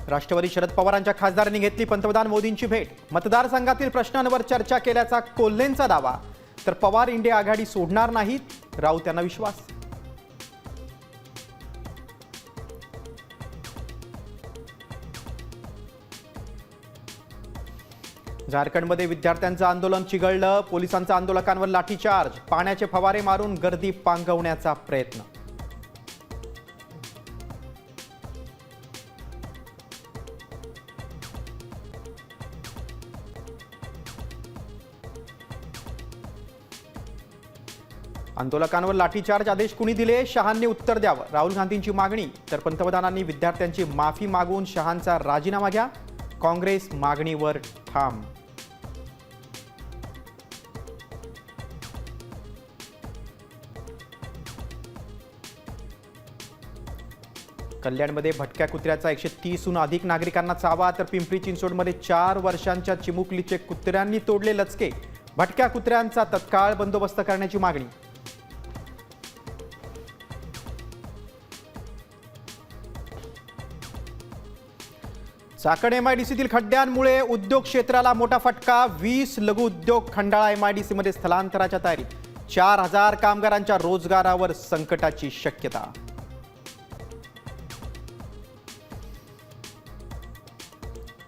राष्ट्रवादी शरद पवारांच्या खासदारांनी घेतली पंतप्रधान मोदींची भेट। मतदारसंघातील प्रश्नांवर चर्चा केल्याचा कोल्हेंचा दावा, तर पवार इंडिया आघाडी सोडणार नाहीत, राऊत यांना विश्वास। झारखंडमध्ये विद्यार्थ्यांचं आंदोलन चिघळलं, पोलिसांचा आंदोलकांवर लाठीचार्ज, पाण्याचे फवारे मारून गर्दी पांगवण्याचा प्रयत्न। आंदोलकांवर लाठीचार्ज आदेश कुणी दिले, शहांनी उत्तर द्यावं, राहुल गांधींची मागणी। तर पंतप्रधानांनी विद्यार्थ्यांची माफी मागून शहांचा राजीनामा घ्या, काँग्रेस मागणीवर ठाम। कल्याणमध्ये भटक्या कुत्र्याचा 130हून अधिक नागरिकांना चावा, तर पिंपरी चिंचवडमध्ये 4 वर्षांच्या चिमुकलीचे कुत्र्यांनी तोडले लचके, भटक्या कुत्र्यांचा तत्काळ बंदोबस्त करण्याची मागणी। चाकण एमआयडीसीतील खड्ड्यांमुळे उद्योग क्षेत्राला मोठा फटका, 20 लघु उद्योग खंडाळा एमआयडीसीमध्ये स्थलांतराच्या तयारीत, 4000 कामगारांच्या रोजगारावर संकटाची शक्यता।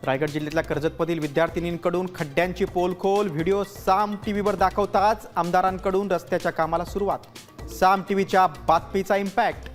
रायगड जिल्ह्यातल्या कर्जतमधील विद्यार्थिनींकडून खड्ड्यांची पोलखोल, व्हिडिओ साम टीव्हीवर दाखवताच आमदारांकडून रस्त्याच्या कामाला सुरुवात, साम टीव्हीच्या बातमीचा इम्पॅक्ट।